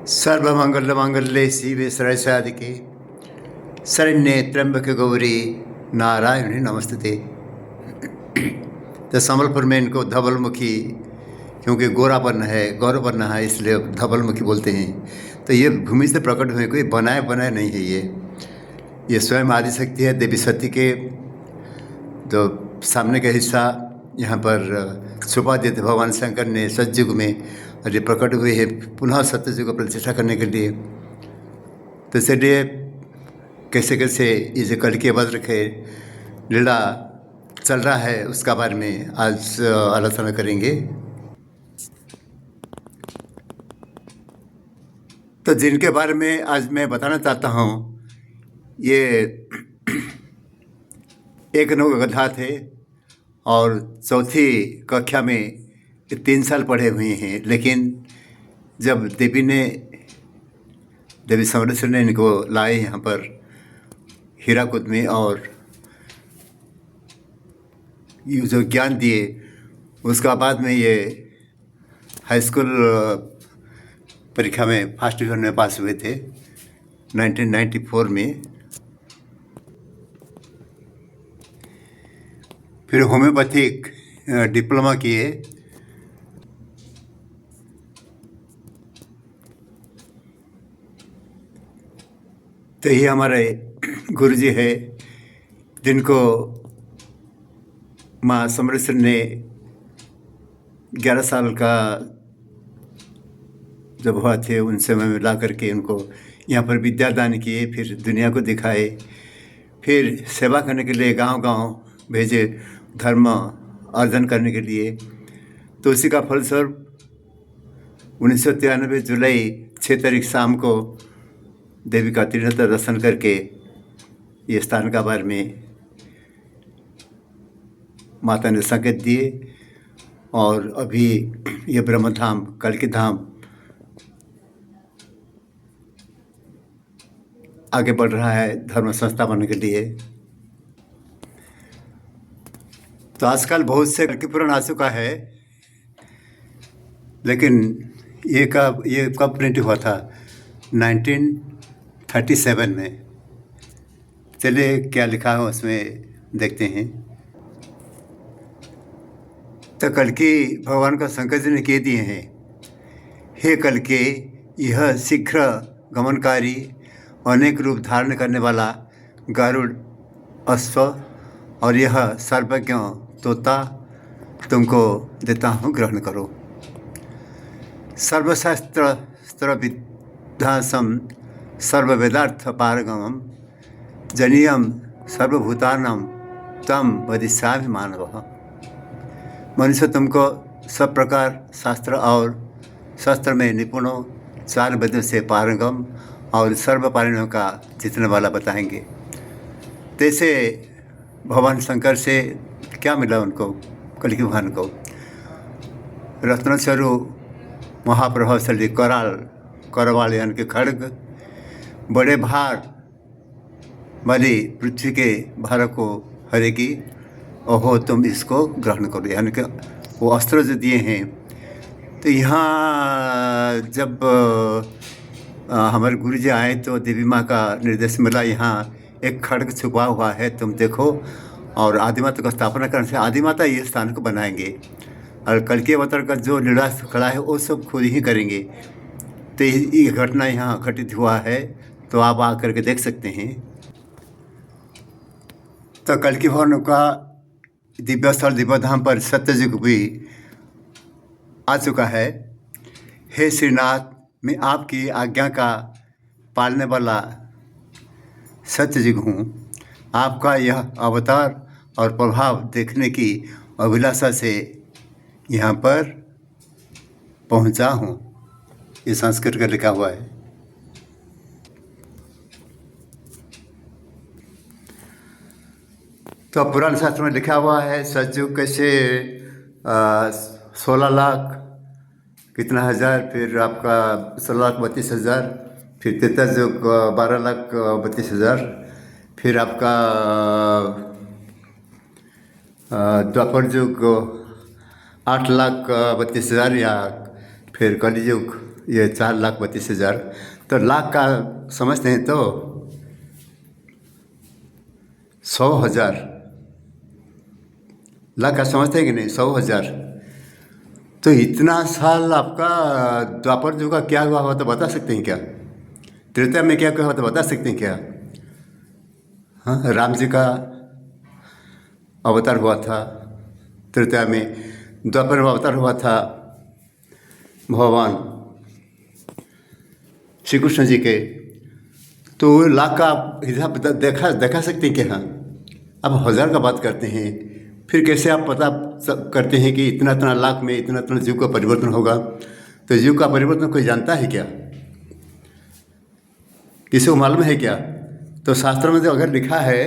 सर्वमंगलमांगल्ये शिवे सर्वसाधिके शरण्ये त्र्यंबके गौरी नारायणी नमस्ते। तो संबलपुर में इनको धवलमुखी, क्योंकि गोरापन है, गौरवर्ण है, इसलिए धवलमुखी बोलते हैं। तो ये भूमि से प्रकट हुए, कोई बनाए बनाए नहीं है। ये स्वयं आदिशक्ति है। देवी सती के जो सामने का हिस्सा यहाँ पर छुपा दिए थे भगवान शंकर ने सतयुग में, और ये प्रकट हुए है पुनः सत्ययुग को प्रतिष्ठा करने के लिए। तो इसलिए कैसे कैसे ये जो कल के वज्र के लीला चल रहा है उसका बारे में आज आलोचना करेंगे। तो जिनके बारे में आज मैं बताना चाहता हूँ, ये एक नवगधा थे और चौथी कक्षा में 3 साल पढ़े हुए हैं। लेकिन जब देवी समरेश्वर ने इनको लाए यहाँ पर हीराकुद में और ये जो ज्ञान दिए, उसका बाद में ये हाई स्कूल परीक्षा में फर्स्ट डिवीजन में पास हुए थे 1994 में। फिर होम्योपैथिक डिप्लोमा किए। तो ये हमारे गुरुजी है, जिनको माँ समरेश्वर ने 11 साल का जब हुआ थे उन समय में ला करके उनको यहाँ पर विद्यादान किए, फिर दुनिया को दिखाए, फिर सेवा करने के लिए गांव-गांव भेजे, धर्म अर्जन करने के लिए। तो उसी का फलस्वरूप 1993 जुलाई 6 तारीख शाम को देवी का तीर्थयात्रा दर्शन करके ये स्थान का बारे में माता ने संकेत दिए। और अभी ये ब्रह्मधाम कल्कि धाम आगे बढ़ रहा है धर्म संस्था बनने के लिए। तो आजकल बहुत से कल्कि पुराण आ चुका है, लेकिन ये कब प्रिंट हुआ था? 1937 में। चलिए क्या लिखा है उसमें देखते हैं। तो कल्कि भगवान का शंकर जी ने कह दिए हैं, हे कल्कि, यह शीघ्र गमनकारी अनेक रूप धारण करने वाला गरुड़ अश्व और यह सर्वज्ञ तोता तुमको देता हूँ, ग्रहण करो। सर्वशास्त्र विद्यासम सर्ववेदार्थ पारगमम जनीयम सर्वभूतानां तम वदिष्यामि मानवः। मनुष्य तुमको सब प्रकार शास्त्र और शस्त्र में निपुणों, 4 वेदों से पारंगम और सर्वपारणियों का जीतने वाला बताएंगे। जैसे भगवान शंकर से क्या मिला उनको, कल्कि भगवान को? रत्नस्वरूप महाप्रभावशाली करवाल यानी कि खड्ग, बड़े भार वाली पृथ्वी के भार को हरेगी, ओहो तुम इसको ग्रहण करो। यानी कि वो अस्त्र जो दिए हैं। तो यहाँ जब हमारे गुरु जी आए तो देवी माँ का निर्देश मिला, यहाँ एक खड्ग छुपा हुआ है, तुम देखो, और आदिमाता का स्थापना करने से आदिमाता ये स्थान को बनाएंगे, और कल्कि अवतार का जो लीला खड़ा है वो सब खुद ही करेंगे। तो ये घटना यहाँ घटित हुआ है, तो आप आ करके देख सकते हैं। तो कल्कि भगवान का दिव्य स्थल दिव्य धाम पर सत्ययुग भी आ चुका है। हे श्रीनाथ, मैं आपकी आज्ञा का पालने वाला सत्ययुग हूँ। आपका यह अवतार और प्रभाव देखने की अभिलाषा से यहाँ पर पहुँचा हूँ। ये संस्कृत का लिखा हुआ है। तो पुराण शास्त्र में लिखा हुआ है सतयुग कैसे 16 लाख कितना हज़ार, फिर आपका 16,32,000, फिर त्रेता युग 12,32,000, फिर आपका द्वापर युग 8,32,000 या फिर कलयुग ये 4,32,000। तो लाख का समझते हैं तो 100,000 लाख का समझते हैं कि नहीं, 100,000। तो इतना साल आपका द्वापर युग का क्या हुआ हुआ तो बता सकते हैं क्या? त्रेता में क्या हुआ तो बता सकते हैं क्या? हाँ, राम जी का अवतार हुआ था त्रेता में, द्वापर में अवतार हुआ था भगवान श्री कृष्ण जी के। तो लाख का हिसाब देखा सकते हैं क्या? हाँ, अब 1,000 का बात करते हैं, फिर कैसे आप पता करते हैं कि इतना इतना लाख में इतना इतना जीव का परिवर्तन होगा? तो जीव का परिवर्तन कोई जानता है क्या? किसी को मालूम है क्या? तो शास्त्र में जो अगर लिखा है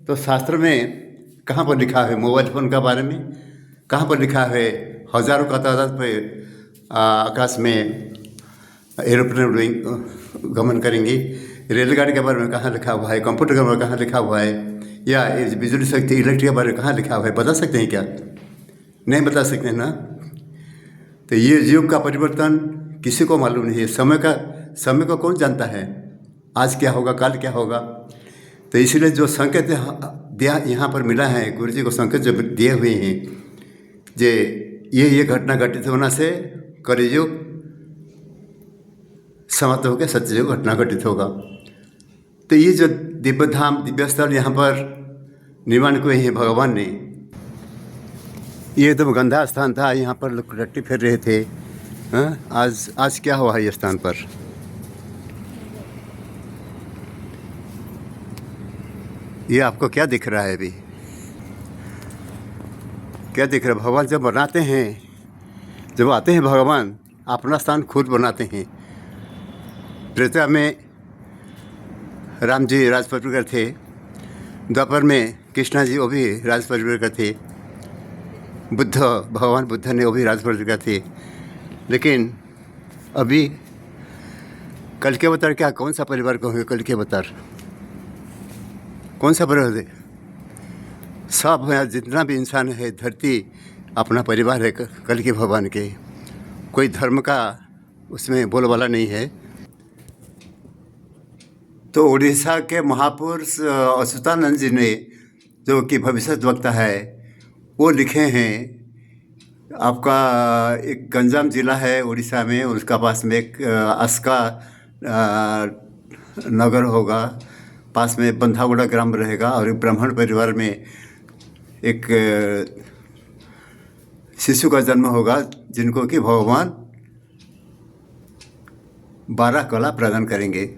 तो शास्त्र में कहाँ पर लिखा है मोबाइल फ़ोन का बारे में? कहाँ पर लिखा है हज़ारों का तादाद पे आकाश में एरोप्लेन उड़ेंगे, गमन करेंगी? रेलगाड़ी के बारे में कहाँ लिखा हुआ है? कंप्यूटर के बारे में कहाँ लिखा हुआ है? या बिजली शक्ति इलेक्ट्रिक के बारे में कहाँ लिखा हुआ है? बता सकते हैं क्या? नहीं बता सकते हैं ना। तो ये युग का परिवर्तन किसी को मालूम नहीं है। समय को कौन जानता है? आज क्या होगा, कल क्या होगा? तो इसलिए जो संकेत दिया यहाँ पर मिला है, गुरु जी को संकेत जो दिए हुए हैं, जे ये घटना घटित होना से कलयुग समाप्त होकर सत्ययुग घटना घटित होगा। तो ये जो दिव्य धाम दिव्य स्थल यहाँ पर निर्माण किए हैं भगवान ने, ये तो गंदा स्थान था, यहाँ पर लोग रट्टी फेर रहे थे। हाँ, आज क्या हुआ है ये स्थान पर? ये आपको क्या दिख रहा है अभी? क्या दिख रहा है? भगवान जब बनाते हैं, जब आते हैं भगवान अपना स्थान खुद बनाते हैं। त्रेता में राम जी राज परिवार थे, द्वापर में कृष्णा जी वो भी राज परिवार का थे, भगवान बुद्ध ने वो भी राज परिवार का थे। लेकिन अभी कल के अवतार क्या, कौन सा परिवार कहोगे? कल के अवतार कौन सा परिवार है? सब जितना भी इंसान है धरती अपना परिवार है कल के भगवान के। कोई धर्म का उसमें बोलबाला नहीं है। तो उड़ीसा के महापुरुष अच्युतानंद जी ने, जो कि भविष्य वक्ता है, वो लिखे हैं। आपका एक गंजाम जिला है उड़ीसा में, उसका पास में एक अस्का नगर होगा, पास में बंधागुड़ा ग्राम रहेगा, और एक ब्राह्मण परिवार में एक शिशु का जन्म होगा, जिनको कि भगवान 12 कला प्रदान करेंगे।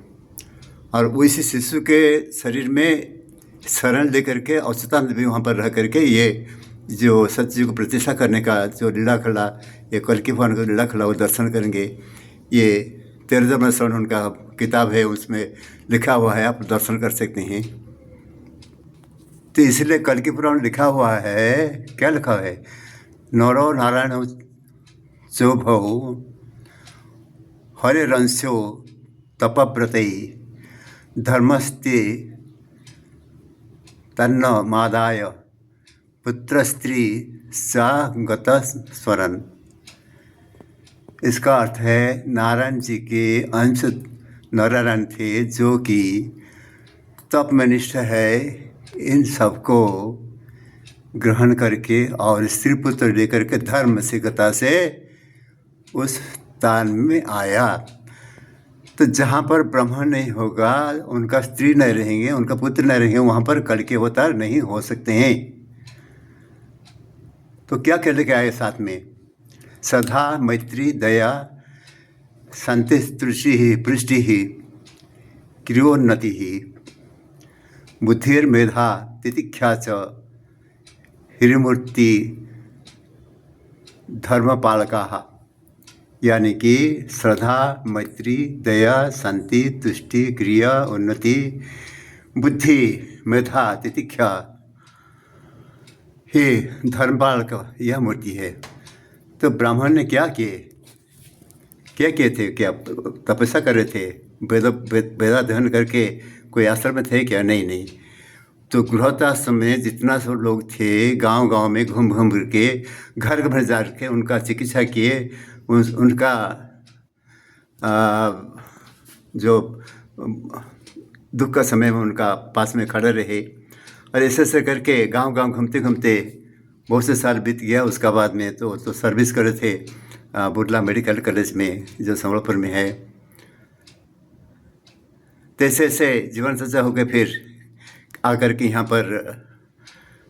और उसी शिशु के शरीर में शरण लेकर के अच्युतानंद भी वहाँ पर रह करके ये जो सत्य को प्रतिष्ठा करने का जो लीला खला, ये कल की भगवान का लीला खला, वो दर्शन करेंगे। ये 13 शरण उनका किताब है, उसमें लिखा हुआ है, आप दर्शन कर सकते हैं। तो इसलिए कल की पुराण लिखा हुआ है, क्या लिखा है? नरो नारायण चो भौ हरे रंस्यो तपव्रतई धर्मस्ते तन्न मादाय पुत्र स्त्री सा गत स्वरन। इसका अर्थ है नारायण जी के अंश नारायण थे, जो कि तप में निष्ठ है, इन सबको ग्रहण करके और स्त्री पुत्र लेकर के धर्म से गता से उस स्थान में आया। तो जहाँ पर ब्राह्मण नहीं होगा, उनका स्त्री नहीं रहेंगे, उनका पुत्र नहीं रहेंगे, वहाँ पर कल के अवतार नहीं हो सकते हैं। तो क्या कह लेके आए साथ में? सदा मैत्री दया शांति तुष्टि ही पृष्टि ही क्रियोन्नति ही बुद्धिर्मेधा तितिक्षा च हिरिमूर्ति धर्मपालका। यानी कि श्रद्धा मैत्री दया शांति तुष्टि क्रिया उन्नति बुद्धि मेधा तितिक्षा ही धर्मपालक, यह मूर्ति है। तो ब्राह्मण ने क्या किए थे? क्या तपस्या कर रहे थे? वेदाध्ययन करके कोई आश्रम में थे क्या? नहीं। तो गृहस्थाश्रम में जितना सब लोग थे, गांव में घूम के घर घर जा के उनका चिकित्सा किए, उनका जो दुख का समय में उनका पास में खड़े रहे। और ऐसे ऐसे करके गांव गांव घूमते घूमते बहुत से साल बीत गया। उसका बाद में तो सर्विस करे थे बुर्ला मेडिकल कॉलेज में जो संबलपुर में है। तैसे ऐसे जीवन सच्चा हो गए, फिर आकर के यहाँ पर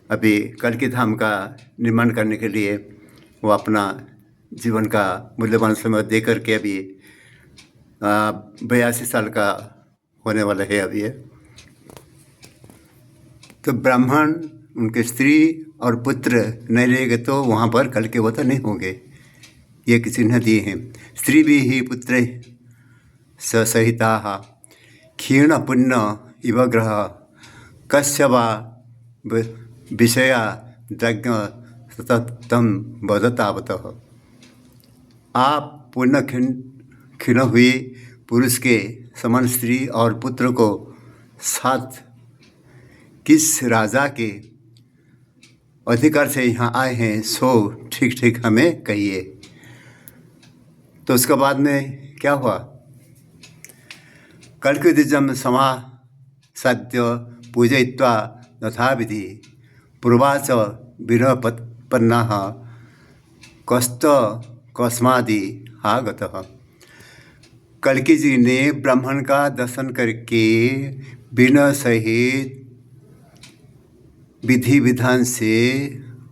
अभी कल्कि धाम का निर्माण करने के लिए वो अपना जीवन का मूल्यवान समय दे करके अभी 82 साल का होने वाला है अभी। तो ब्राह्मण उनके स्त्री और पुत्र नहीं रहेंगे तो वहाँ पर कल्कि अवतार नहीं होंगे, ये चिन्ह दिए हैं। स्त्री भी ही पुत्र सहिता क्षीण पुण्य इव ग्रह कश्यवा विषया दज्ञ सततम बदतावत। आप पुण्य क्षीण हुए पुरुष के समान स्त्री और पुत्र को साथ किस राजा के अधिकार से यहाँ आए हैं, सो ठीक ठीक हमें कहिए। तो उसके बाद में क्या हुआ? कल्किदिजम समा सद्य पूजयित्वा तथा विधि पूर्वाच विरहपन्ना कस्त कस्मादि आगतः। कल्कि जी ने ब्राह्मण का दर्शन करके बिना सहित विधि विधान से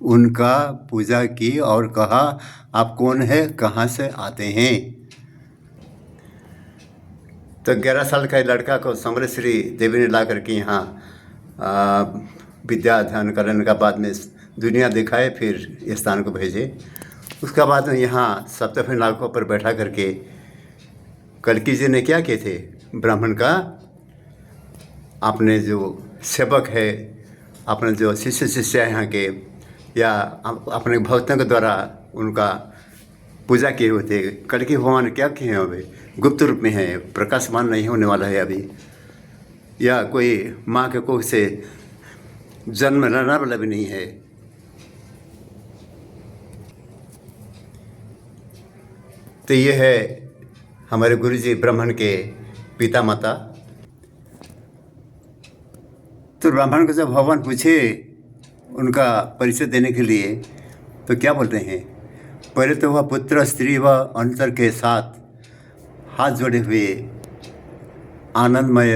उनका पूजा की और कहा, आप कौन है, कहाँ से आते हैं? तो 11 साल का लड़का को समलेश्वरी देवी ने ला करके यहाँ विद्या अध्ययन करने का बाद में दुनिया दिखाए, फिर इस स्थान को भेजे। उसका बाद में यहाँ सप्तफी नागों पर बैठा करके कल्कि जी ने क्या किए थे? ब्राह्मण का अपने जो सेवक है, अपने जो शिष्य यहाँ के या अपने भक्तों के द्वारा उनका पूजा किए हुए थे। कल्कि भगवान क्या किए हैं? अभी गुप्त रूप में है, प्रकाशमान नहीं होने वाला है अभी, या कोई माँ के कोख से जन्म लेना वाला भी नहीं है। तो ये है हमारे गुरुजी ब्राह्मण के पिता माता। तो ब्राह्मण को जब भगवान पूछे उनका परिचय देने के लिए तो क्या बोलते हैं? पहले तो वह पुत्र स्त्री व अंतर के साथ हाथ जोड़े हुए आनंदमय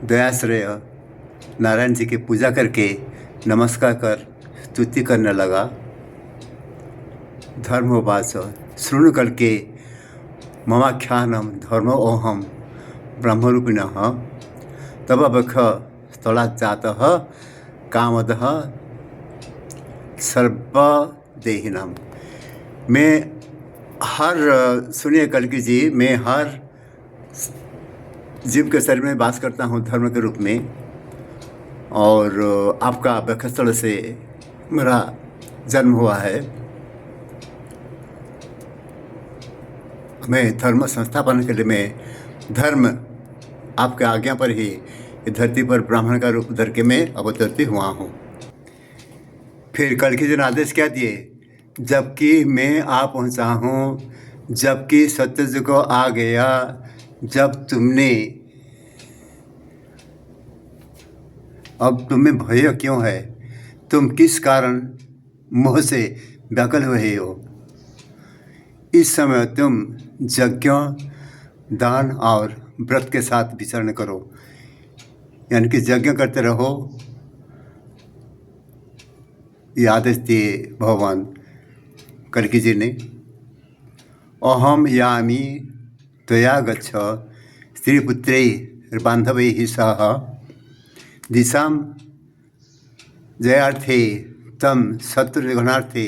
दयाश्रय नारायण जी की पूजा करके नमस्कार कर स्तुति करने लगा। धर्मोवाच शृणु कल्कि ममाख्यानम धर्मोऽहं ब्रह्मरूपिणः तब बख स्थलात् जातः कामदः सर्वदेहिनां। मैं सुनिए कल्कि जी, मैं हर जीव के शरीर में वास करता हूँ धर्म के रूप में, और आपका बखस्थल से मेरा जन्म हुआ है। मैं धर्म संस्थापन के लिए मैं धर्म आपके आज्ञा पर ही धरती पर ब्राह्मण का रूप धर के मैं अवतरित हुआ हूँ। फिर कल्कि जी ने आदेश क्या दिए? जबकि मैं आ पहुँचा हूँ, जबकि सत्ययुग आ गया, जब तुमने अब तुम्हें भय क्यों है? तुम किस कारण मोह से व्याकुल हुए हो? इस समय तुम यज्ञ दान और व्रत के साथ विचरण करो, यानी कि यज्ञ करते रहो, ये आदेश दिए भगवान कल्कि जी ने। अहम यामी त्वया गच्छ स्त्रीपुत्रैः बान्धवैः सह दिशां जयार्थे तम शत्रुघ्नार्थे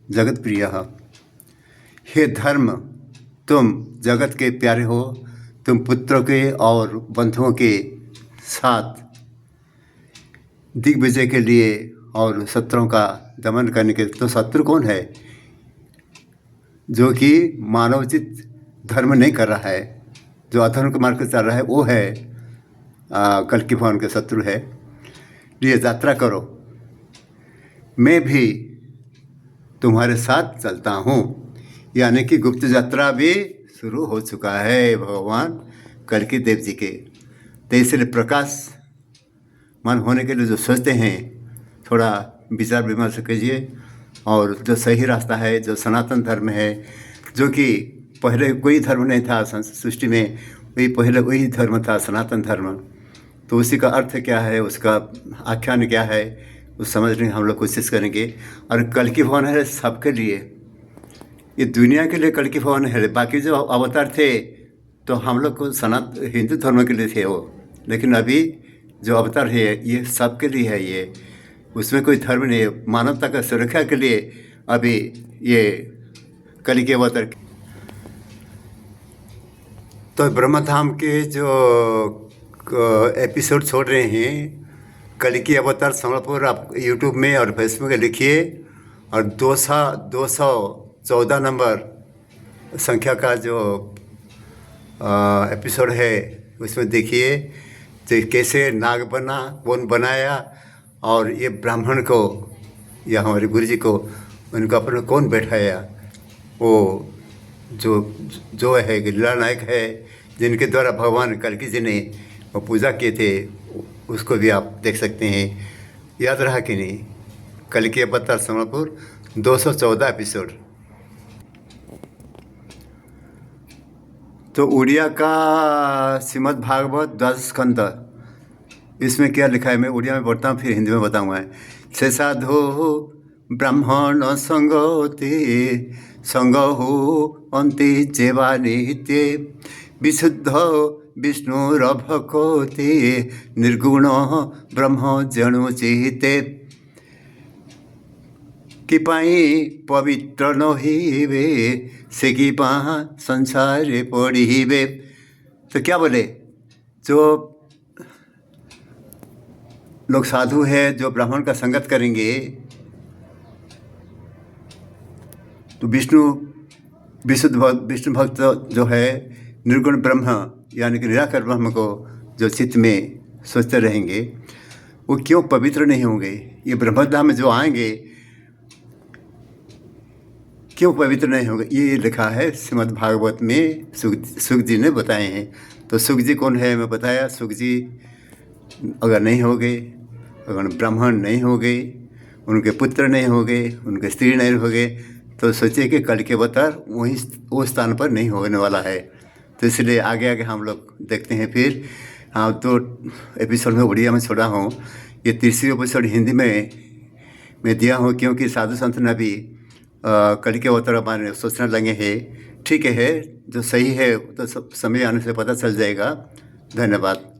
जगत्प्रियः। हे धर्म, तुम जगत के प्यारे हो, तुम पुत्रों के और बंधुओं के साथ दिग्विजय के लिए और शत्रुओं का दमन करने के। तो शत्रु कौन है? जो कि मानवोचित धर्म नहीं कर रहा है, जो अधर्म के मार्ग पर चल रहा है, वो है कल्कि भगवान के शत्रु है। लिए यात्रा करो, मैं भी तुम्हारे साथ चलता हूँ। यानी कि गुप्त यात्रा भी शुरू हो चुका है भगवान कल्कि देव जी के। तो इसलिए प्रकाश मन होने के लिए जो सोचते हैं, थोड़ा विचार विमर्श कीजिए, और जो सही रास्ता है, जो सनातन धर्म है, जो कि पहले कोई धर्म नहीं था सृष्टि में, वही पहले वही धर्म था, सनातन धर्म। तो उसी का अर्थ क्या है, उसका आख्यान क्या है, उस समझने की हम लोग कोशिश करेंगे। और कल्कि भगवान है सबके लिए, ये दुनिया के लिए कल्कि भगवान है। बाकी जो अवतार थे तो हम लोग को हिंदू धर्म के लिए थे वो, लेकिन अभी जो अवतार है ये सबके लिए है। ये उसमें कोई धर्म नहीं है, मानवता का सुरक्षा के लिए अभी ये कल्कि अवतार। तो ब्रह्मधाम के जो एपिसोड छोड़ रहे हैं, कल्कि अवतार संबलपुर, आप यूट्यूब में और फेसबुक में लिखिए, और 214 नंबर संख्या का जो एपिसोड है उसमें देखिए तो कैसे नाग बना, कौन बनाया, और ये ब्राह्मण को या हमारे गुरु जी को उनको अपने कौन बैठाया। वो जो है लीला नायक है, जिनके द्वारा भगवान कल्कि जी ने वो पूजा किए थे, उसको भी आप देख सकते हैं। याद रहा कि नहीं, कल्कि अवतार संबलपुर 214 एपिसोड। तो उड़िया का श्रीमद् भागवत 10 स्कंद, इसमें क्या लिखा है, मैं उड़िया में पढ़ता हूँ, फिर हिंदी में बताऊँगा। से साधु ब्राह्मण संगहु अंति जेवा नित्ये विशुद्ध विष्णुरभकोति निर्गुण ब्रह्म जनुचिते कि पाई पवित्र नहिबे से कि पहा संसारे पढ़िबे। तो क्या बोले, जो लोग साधु है, जो ब्राह्मण का संगत करेंगे, तो विष्णु भक्त जो है, निर्गुण ब्रह्म यानी कि निराकार ब्रह्म को जो चित्त में सोचते रहेंगे, वो क्यों पवित्र नहीं होंगे। ये ब्रह्मधाम में जो आएंगे क्यों पवित्र नहीं होंगे, ये लिखा है श्रीमद् भागवत में, सुख जी ने बताए हैं। तो सुख जी कौन है, मैं बताया। सुख जी अगर नहीं होगे, अगर ब्राह्मण नहीं होगे, उनके पुत्र नहीं होगे, उनके स्त्री नहीं होगे, तो सोचिए कि कल्कि अवतार वहीं वो स्थान पर नहीं होने वाला है। तो इसलिए आगे आगे हम लोग देखते हैं फिर। हाँ, तो एपिसोड में उड़िया में छोड़ा हूँ, ये तीसरी एपिसोड हिंदी में मैं दिया हूँ, क्योंकि साधु संत ने भी कल्कि अवतार हमारे सोचने लगे हैं। ठीक है, जो सही है तो समय आने से पता चल जाएगा। धन्यवाद।